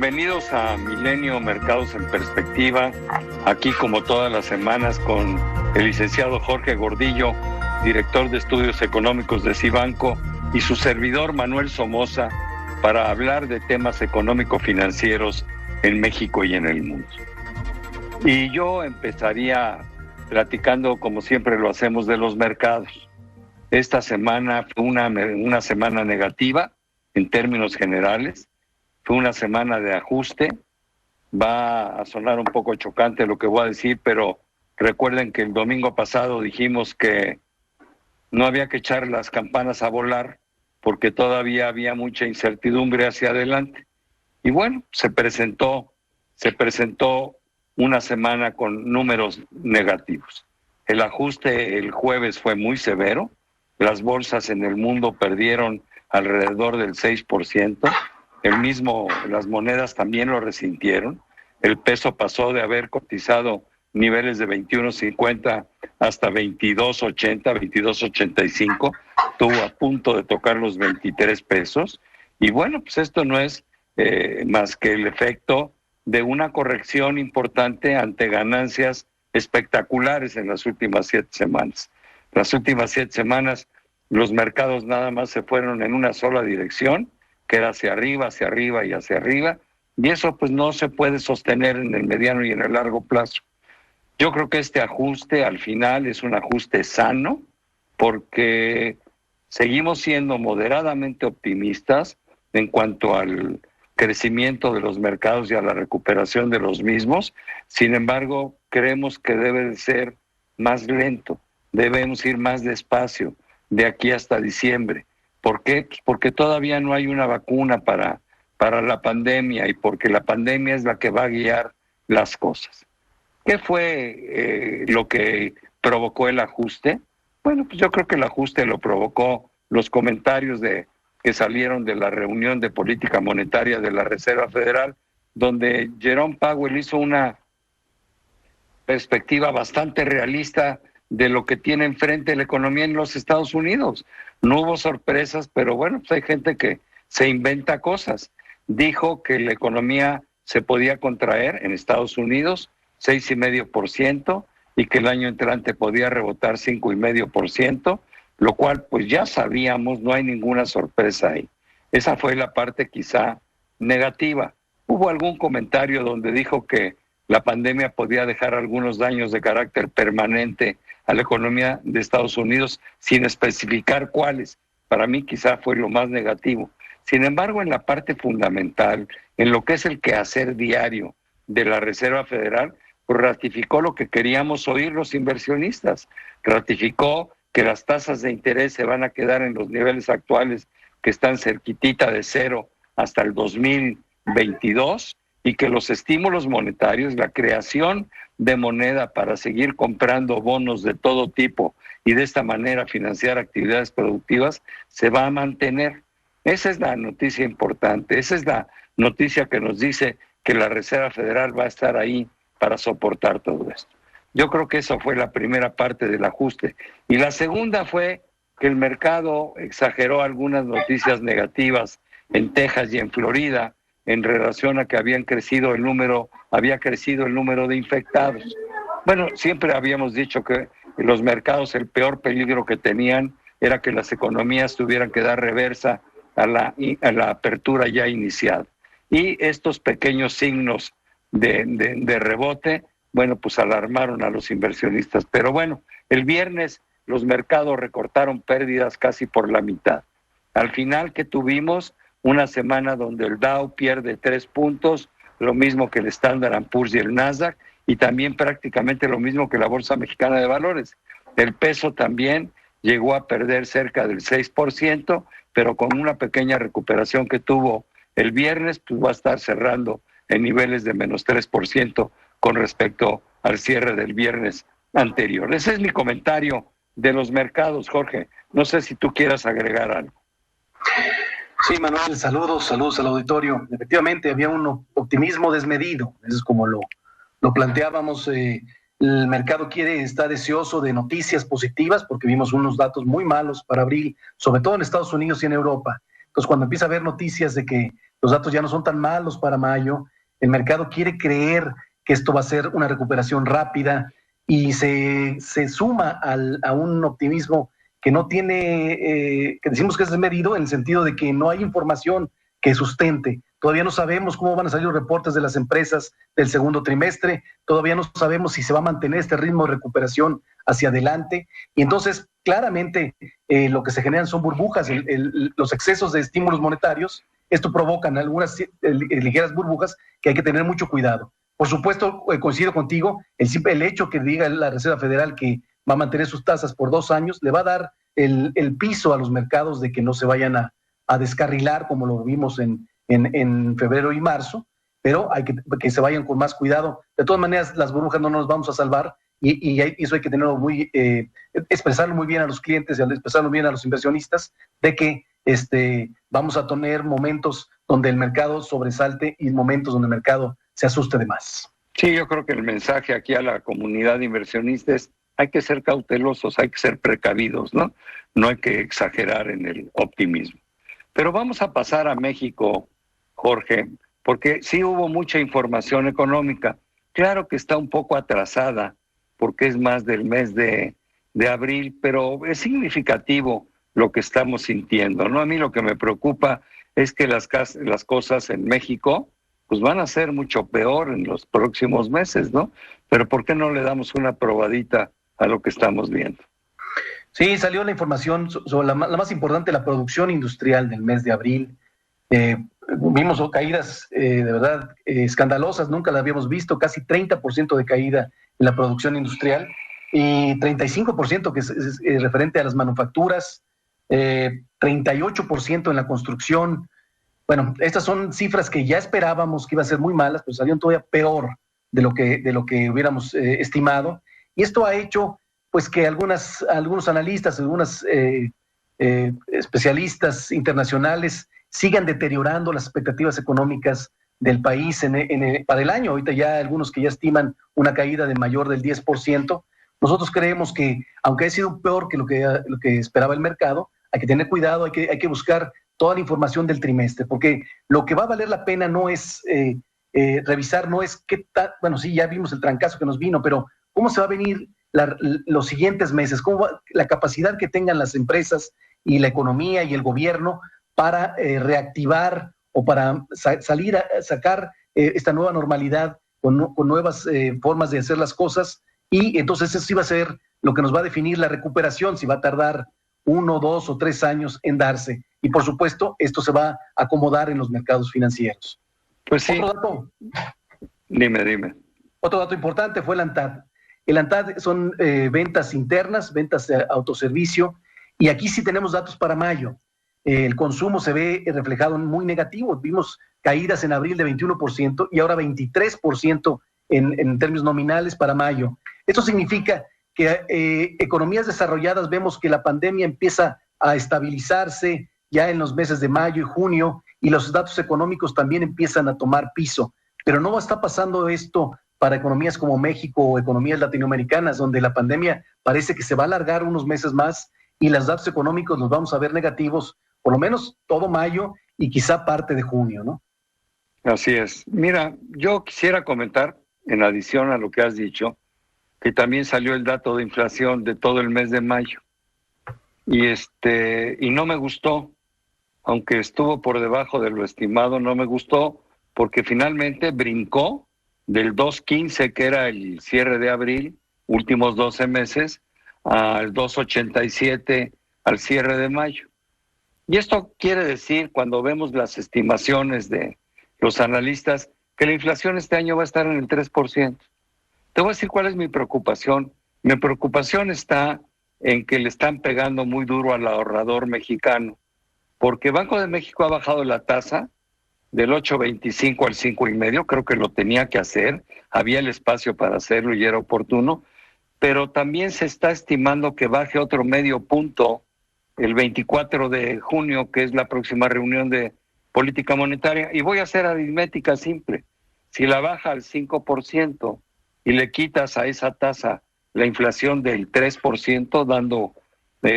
Bienvenidos a Milenio Mercados en Perspectiva, aquí como todas las semanas con el licenciado Jorge Gordillo, director de Estudios Económicos de Cibanco, y su servidor Manuel Somoza, para hablar de temas económico-financieros en México y en el mundo. Y yo empezaría platicando, como siempre lo hacemos, de los mercados. Esta semana fue una semana negativa en términos generales. Fue una semana de ajuste. Va a sonar un poco chocante lo que voy a decir, pero recuerden que el domingo pasado dijimos que no había que echar las campanas a volar porque todavía había mucha incertidumbre hacia adelante. Y bueno, se presentó una semana con números negativos. El ajuste el jueves fue muy severo. Las bolsas en el mundo perdieron alrededor del 6%. Las monedas también lo resintieron. El peso pasó de haber cotizado niveles de 21.50 hasta 22.80, 22.85. Estuvo a punto de tocar los 23 pesos. Y bueno, pues esto no es más que el efecto de una corrección importante ante ganancias espectaculares en las últimas 7 semanas. Las últimas 7 semanas los mercados nada más se fueron en una sola dirección, que era hacia arriba y hacia arriba, y eso pues no se puede sostener en el mediano y en el largo plazo. Yo creo que este ajuste al final es un ajuste sano, porque seguimos siendo moderadamente optimistas en cuanto al crecimiento de los mercados y a la recuperación de los mismos. Sin embargo, creemos que debe de ser más lento, debemos ir más despacio de aquí hasta diciembre. ¿Por qué? Pues porque todavía no hay una vacuna para la pandemia y porque la pandemia es la que va a guiar las cosas. ¿Qué fue lo que provocó el ajuste? Bueno, pues yo creo que el ajuste lo provocó los comentarios que salieron de la reunión de política monetaria de la Reserva Federal, donde Jerome Powell hizo una perspectiva bastante realista de lo que tiene enfrente la economía en los Estados Unidos. No hubo sorpresas, pero bueno, pues hay gente que se inventa cosas. Dijo que la economía se podía contraer en Estados Unidos 6,5% y que el año entrante podía rebotar 5,5%, lo cual pues ya sabíamos, no hay ninguna sorpresa ahí. Esa fue la parte quizá negativa. Hubo algún comentario donde dijo que la pandemia podía dejar algunos daños de carácter permanente a la economía de Estados Unidos, sin especificar cuáles. Para mí quizá fue lo más negativo. Sin embargo, en la parte fundamental, en lo que es el quehacer diario de la Reserva Federal, pues ratificó lo que queríamos oír los inversionistas. Ratificó que las tasas de interés se van a quedar en los niveles actuales, que están cerquitita de cero hasta el 2022, y que los estímulos monetarios, la creación de moneda para seguir comprando bonos de todo tipo y de esta manera financiar actividades productivas, se va a mantener. Esa es la noticia importante, esa es la noticia que nos dice que la Reserva Federal va a estar ahí para soportar todo esto. Yo creo que eso fue la primera parte del ajuste. Y la segunda fue que el mercado exageró algunas noticias negativas en Texas y en Florida, en relación a que había crecido el número de infectados. Bueno, siempre habíamos dicho que los mercados, el peor peligro que tenían era que las economías tuvieran que dar reversa a la apertura ya iniciada. Y estos pequeños signos de rebote, bueno, pues alarmaron a los inversionistas. Pero bueno, el viernes los mercados recortaron pérdidas casi por la mitad. Al final, que tuvimos una semana donde el Dow pierde 3 puntos, lo mismo que el Standard & Poor's y el Nasdaq, y también prácticamente lo mismo que la Bolsa Mexicana de Valores. El peso también llegó a perder cerca del 6%, pero con una pequeña recuperación que tuvo el viernes, pues va a estar cerrando en niveles de menos 3% con respecto al cierre del viernes anterior. Ese es mi comentario de los mercados, Jorge. No sé si tú quieras agregar algo. Sí, Manuel, saludos al auditorio. Efectivamente, había un optimismo desmedido, eso es como lo planteábamos. El mercado está deseoso de noticias positivas porque vimos unos datos muy malos para abril, sobre todo en Estados Unidos y en Europa. Entonces, cuando empieza a haber noticias de que los datos ya no son tan malos para mayo, el mercado quiere creer que esto va a ser una recuperación rápida y se suma a un optimismo que no tiene, que decimos que es desmedido en el sentido de que no hay información que sustente. Todavía no sabemos cómo van a salir los reportes de las empresas del segundo trimestre, todavía no sabemos si se va a mantener este ritmo de recuperación hacia adelante, y entonces claramente lo que se generan son burbujas, los excesos de estímulos monetarios, esto provocan algunas ligeras burbujas que hay que tener mucho cuidado. Por supuesto, coincido contigo, el hecho que diga la Reserva Federal que va a mantener sus tasas por 2 años, le va a dar el piso a los mercados de que no se vayan a descarrilar como lo vimos en febrero y marzo, pero hay que se vayan con más cuidado. De todas maneras, las burbujas no nos vamos a salvar y eso hay que tenerlo expresarlo muy bien a los clientes y expresarlo bien a los inversionistas de que vamos a tener momentos donde el mercado sobresalte y momentos donde el mercado se asuste de más. Sí, yo creo que el mensaje aquí a la comunidad de inversionistas: hay que ser cautelosos, hay que ser precavidos, ¿no? No hay que exagerar en el optimismo. Pero vamos a pasar a México, Jorge, porque sí hubo mucha información económica. Claro que está un poco atrasada, porque es más del mes de abril, pero es significativo lo que estamos sintiendo, ¿no? A mí lo que me preocupa es que las cosas en México pues van a ser mucho peor en los próximos meses, ¿no? Pero ¿por qué no le damos una probadita a lo que estamos viendo? Sí, salió la información sobre la más importante, la producción industrial del mes de abril. Vimos caídas de verdad escandalosas, nunca las habíamos visto, casi 30% de caída en la producción industrial y 35% que es referente a las manufacturas, 38% en la construcción. Bueno, estas son cifras que ya esperábamos que iban a ser muy malas, pero salieron todavía peor de lo que hubiéramos estimado. Y esto ha hecho pues que algunos analistas, algunos especialistas internacionales sigan deteriorando las expectativas económicas del país para el año. Ahorita ya algunos que ya estiman una caída de mayor del 10%. Nosotros creemos que, aunque ha sido peor que lo que esperaba el mercado, hay que tener cuidado, hay que buscar toda la información del trimestre, porque lo que va a valer la pena no es revisar, no es qué tal, bueno, sí, ya vimos el trancazo que nos vino, pero cómo se va a venir los siguientes meses, la capacidad que tengan las empresas y la economía y el gobierno para reactivar o para sacar esta nueva normalidad con nuevas formas de hacer las cosas, y entonces eso sí va a ser lo que nos va a definir la recuperación, si va a tardar 1, 2 o 3 años en darse. Y por supuesto, esto se va a acomodar en los mercados financieros. Pues sí. Otro dato. Dime. Otro dato importante fue el ANTAD. El ANTAD son ventas internas, ventas de autoservicio, y aquí sí tenemos datos para mayo. El consumo se ve reflejado muy negativo. Vimos caídas en abril de 21% y ahora 23% en términos nominales para mayo. Esto significa que economías desarrolladas vemos que la pandemia empieza a estabilizarse ya en los meses de mayo y junio, y los datos económicos también empiezan a tomar piso. Pero no está pasando esto para economías como México o economías latinoamericanas, donde la pandemia parece que se va a alargar unos meses más y los datos económicos los vamos a ver negativos, por lo menos todo mayo y quizá parte de junio, ¿no? Así es. Mira, yo quisiera comentar, en adición a lo que has dicho, que también salió el dato de inflación de todo el mes de mayo. Y no me gustó, aunque estuvo por debajo de lo estimado, no me gustó, porque finalmente brincó del 2.15, que era el cierre de abril, últimos 12 meses, al 2.87 al cierre de mayo. Y esto quiere decir, cuando vemos las estimaciones de los analistas, que la inflación este año va a estar en el 3%. Te voy a decir cuál es mi preocupación. Mi preocupación está en que le están pegando muy duro al ahorrador mexicano, porque Banco de México ha bajado la tasa del 8.25 al 5.5, creo que lo tenía que hacer, había el espacio para hacerlo y era oportuno, pero también se está estimando que baje otro medio punto el 24 de junio, que es la próxima reunión de política monetaria, y voy a hacer aritmética simple. Si la baja al 5% y le quitas a esa tasa la inflación del 3%, dando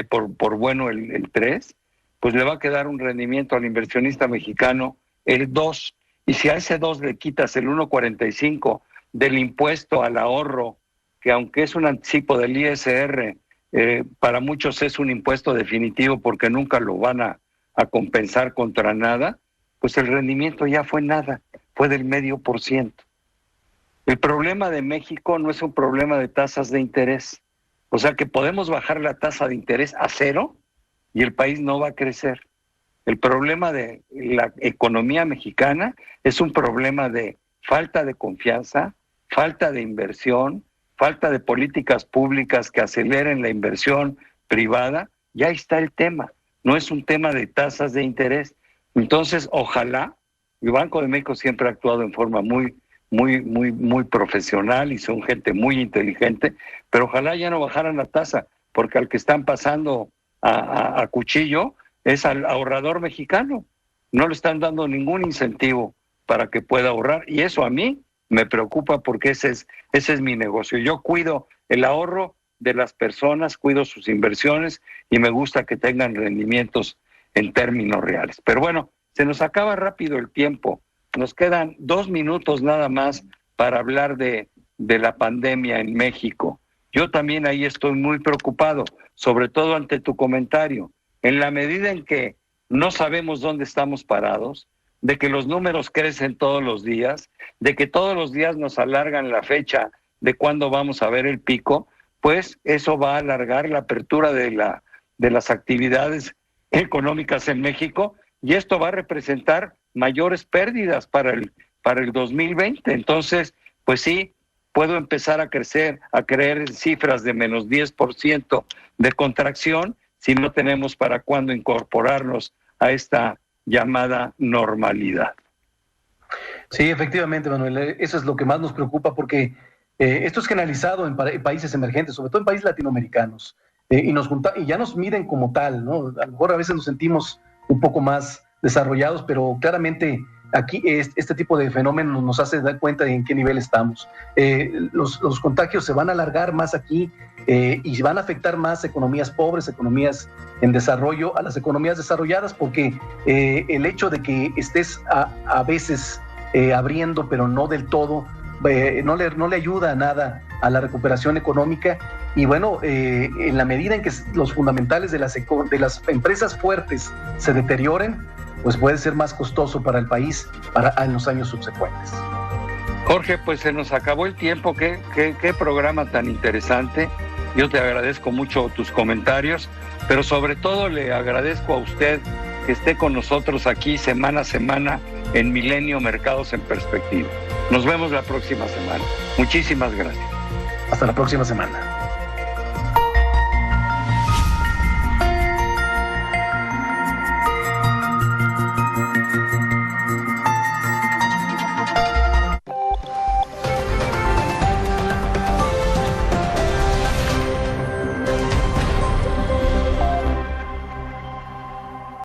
por bueno el 3%, pues le va a quedar un rendimiento al inversionista mexicano el 2%. Y si a ese 2 le quitas el 1.45 del impuesto al ahorro, que aunque es un anticipo del ISR, para muchos es un impuesto definitivo porque nunca lo van a compensar contra nada, pues el rendimiento ya fue nada, fue del 0.5%. El problema de México no es un problema de tasas de interés. O sea que podemos bajar la tasa de interés a 0 y el país no va a crecer. El problema de la economía mexicana es un problema de falta de confianza, falta de inversión, falta de políticas públicas que aceleren la inversión privada. Ya está el tema. No es un tema de tasas de interés. Entonces, ojalá, el Banco de México siempre ha actuado en forma muy profesional y son gente muy inteligente, pero ojalá ya no bajaran la tasa, porque al que están pasando a cuchillo es al ahorrador mexicano. No le están dando ningún incentivo para que pueda ahorrar, y eso a mí me preocupa porque ese es mi negocio. Yo cuido el ahorro de las personas, cuido sus inversiones y me gusta que tengan rendimientos en términos reales. Pero bueno, se nos acaba rápido el tiempo. Nos quedan 2 minutos nada más para hablar de la pandemia en México. Yo también ahí estoy muy preocupado, sobre todo ante tu comentario. En la medida en que no sabemos dónde estamos parados, de que los números crecen todos los días, de que todos los días nos alargan la fecha de cuándo vamos a ver el pico, pues eso va a alargar la apertura de las actividades económicas en México, y esto va a representar mayores pérdidas para el 2020. Entonces, pues sí, puedo empezar a creer en cifras de menos 10% de contracción si no tenemos para cuándo incorporarnos a esta llamada normalidad. Sí, efectivamente, Manuel, eso es lo que más nos preocupa, porque esto es generalizado en países emergentes, sobre todo en países latinoamericanos, y ya nos miden como tal, ¿no? A lo mejor a veces nos sentimos un poco más desarrollados, pero claramente aquí este tipo de fenómenos nos hace dar cuenta de en qué nivel estamos. Los contagios se van a alargar más aquí y van a afectar más economías pobres, economías en desarrollo, a las economías desarrolladas, porque el hecho de que estés a veces abriendo, pero no del todo, no le ayuda a nada a la recuperación económica. Y bueno, en la medida en que los fundamentales de las empresas fuertes se deterioren, pues puede ser más costoso para el país en los años subsecuentes. Jorge, pues se nos acabó el tiempo. Qué programa tan interesante. Yo te agradezco mucho tus comentarios, pero sobre todo le agradezco a usted que esté con nosotros aquí semana a semana en Milenio Mercados en Perspectiva. Nos vemos la próxima semana. Muchísimas gracias. Hasta la próxima semana.